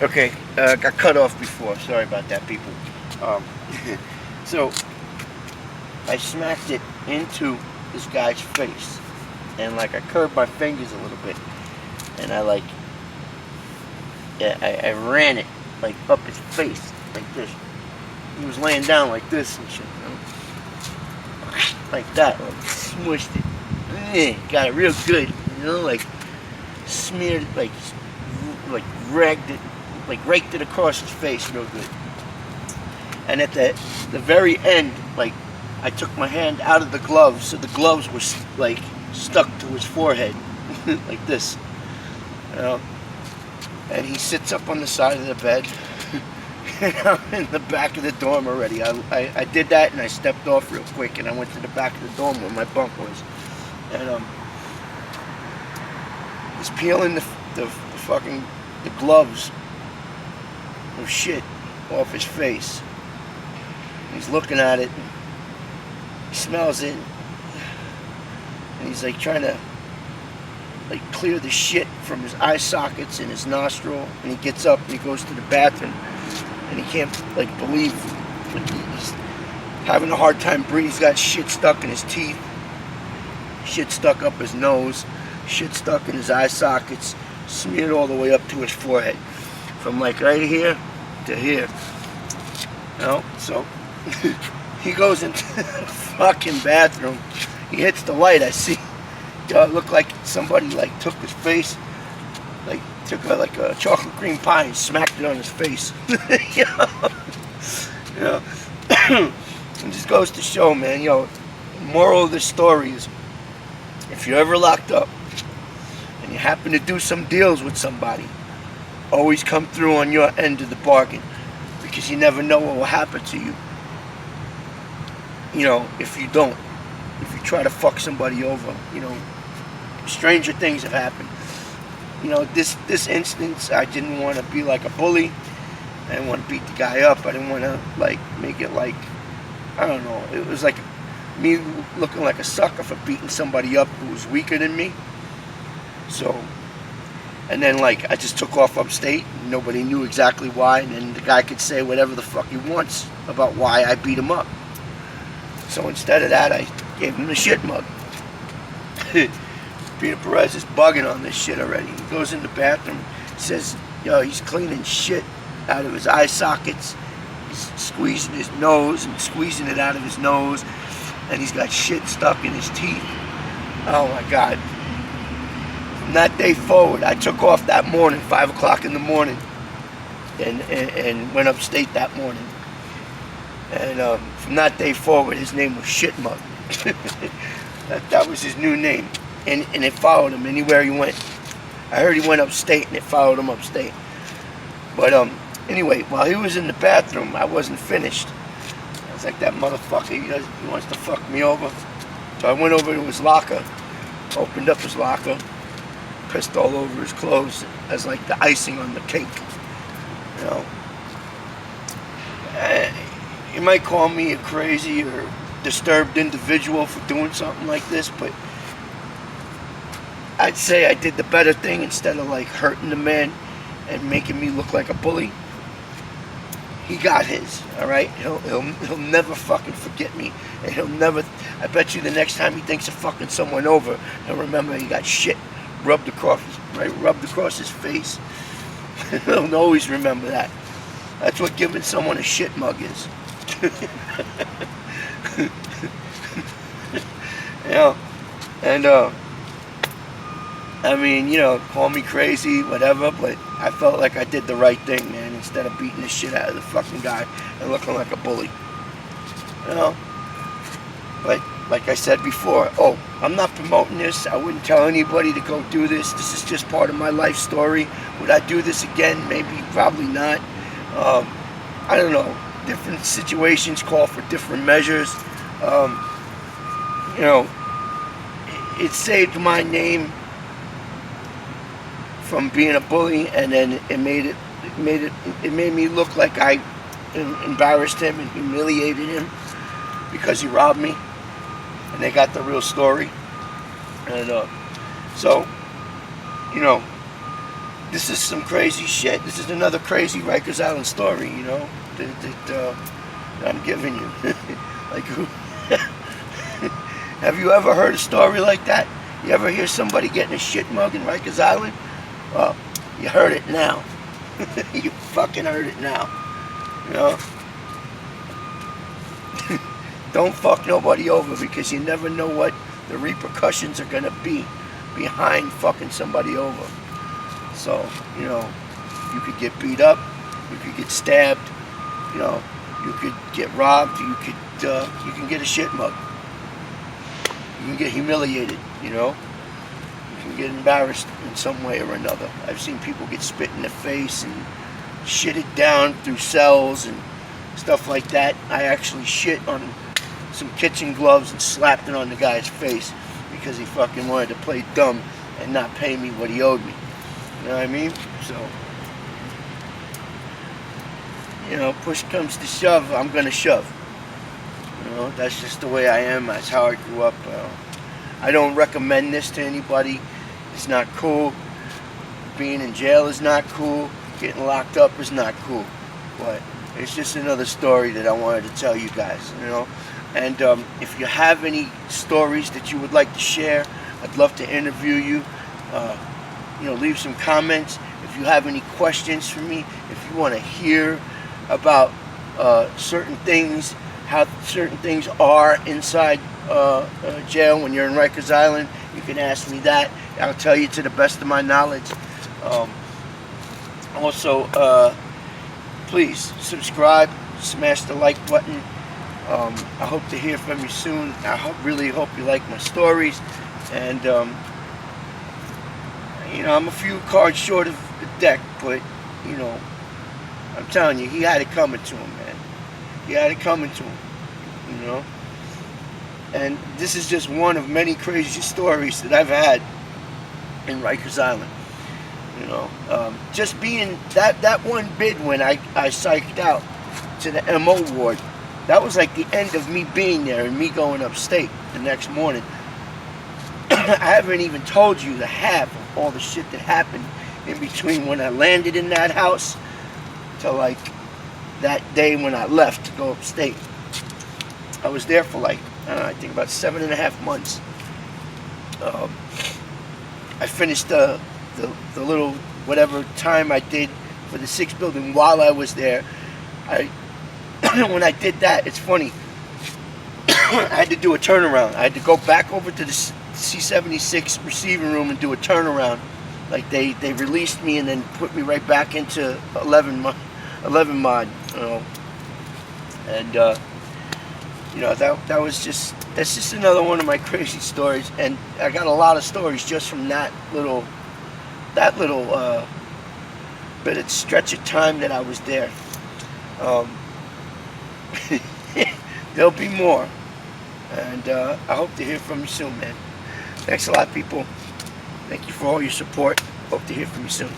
Okay, got cut off before. Sorry about that, people. Um, so I smacked it into this guy's face, and like I curved my fingers a little bit, and I ran it like up his face like this. He was laying down like this and shit, you know? Like that, like smushed it. Got it real good, you know, like smeared, like ragged it, like raked it across his face real good. And at the very end, like I took my hand out of the gloves, so the gloves were like stuck to his forehead, like this, you know. And he sits up on the side of the bed. And I'm in the back of the dorm already. I did that and I stepped off real quick and I went to the back of the dorm where my bunk was. And he's peeling the fucking the gloves of shit off his face. He's looking at it. He smells it. And he's like trying to like clear the shit from his eye sockets and his nostril. And he gets up and he goes to the bathroom. And he can't like believe, he's having a hard time breathing. He's got shit stuck in his teeth, shit stuck up his nose, shit stuck in his eye sockets, smeared all the way up to his forehead, from like right here to here. You know, so he goes into the fucking bathroom. He hits the light. I see. It looked like somebody like took his face, like took like a chocolate cream pie and smacked it on his face. You know? It just goes to show, man, moral of the story is, if you're ever locked up and you happen to do some deals with somebody, always come through on your end of the bargain, because you never know what will happen to you. You know, if you try to fuck somebody over, stranger things have happened. This instance, I didn't want to be like a bully. I didn't want to beat the guy up. I didn't want to like make it like, I don't know. It was like me looking like a sucker for beating somebody up who was weaker than me. So, and then like I just took off upstate. Nobody knew exactly why, and then the guy could say whatever the fuck he wants about why I beat him up. So instead of that, I gave him the shit mug. Peter Perez is bugging on this shit already. He goes in the bathroom, says, he's cleaning shit out of his eye sockets. He's squeezing his nose and squeezing it out of his nose. And he's got shit stuck in his teeth. Oh my God. From that day forward, I took off that morning, 5 o'clock in the morning, and went upstate that morning. And from that day forward, his name was Shit Mug. that was his new name. And it followed him anywhere he went. I heard he went upstate and it followed him upstate. But anyway, while he was in the bathroom, I wasn't finished. I was like, that motherfucker, he wants to fuck me over. So I went over to his locker, opened up his locker, pissed all over his clothes as like the icing on the cake. You might call me a crazy or disturbed individual for doing something like this, but I'd say I did the better thing. Instead of like hurting the man and making me look like a bully, he got his. All right, he'll never fucking forget me, and he'll never. I bet you the next time he thinks of fucking someone over, he'll remember he got shit rubbed across his face. He'll always remember that. That's what giving someone a shit mug is. And I mean, call me crazy, whatever, but I felt like I did the right thing, man, instead of beating the shit out of the fucking guy and looking like a bully. But like I said before, I'm not promoting this. I wouldn't tell anybody to go do this. This is just part of my life story. Would I do this again? Maybe, probably not. I don't know. Different situations call for different measures. It saved my name from being a bully, and then it made me look like I embarrassed him and humiliated him because he robbed me, and they got the real story. And so this is some crazy shit. This is another crazy Rikers Island story, you know, that I'm giving you. Like, who? Have you ever heard a story like that? You ever hear somebody getting a shit mug in Rikers Island? Well, you heard it now. You fucking heard it now. You know? Don't fuck nobody over, because you never know what the repercussions are gonna be behind fucking somebody over. So, you know, you could get beat up, you could get stabbed, you know, you could get robbed, you can get a shit mug. You can get humiliated, you know. You can get embarrassed in some way or another. I've seen people get spit in the face and shitted down through cells and stuff like that. I actually shit on some kitchen gloves and slapped it on the guy's face because he fucking wanted to play dumb and not pay me what he owed me. You know what I mean? So, you know, push comes to shove, I'm gonna shove. You know, that's just the way I am. That's how I grew up. I don't recommend this to anybody. It's not cool. Being in jail is not cool. Getting locked up is not cool. But it's just another story that I wanted to tell you guys, you know. And if you have any stories that you would like to share, I'd love to interview you. You know, leave some comments. If you have any questions for me, if you want to hear about certain things, how certain things are inside jail when you're in Rikers Island, you can ask me that. I'll tell you to the best of my knowledge. Also, please subscribe, smash the like button. I hope to hear from you soon. I really hope you like my stories. And, you know, I'm a few cards short of the deck, but, you know, I'm telling you, he had it coming to him, man. He had it coming to him, you know. And this is just one of many crazy stories that I've had in Rikers Island. You know, just being that one bid when I psyched out to the MO ward, that was like the end of me being there and me going upstate the next morning. I haven't even told you the half of all the shit that happened in between when I landed in that house to like that day when I left to go upstate. I was there for like, I think about 7.5 months. I finished the little whatever time I did for the 6th building while I was there. When I did that, it's funny, I had to do a turnaround. I had to go back over to the C-76 receiving room and do a turnaround. Like they released me and then put me right back into 11 mod, you know. And you know, that's just another one of my crazy stories. And I got a lot of stories just from that little bit of stretch of time that I was there. There'll be more, and I hope to hear from you soon, man. Thanks a lot, people. Thank you for all your support. Hope to hear from you soon.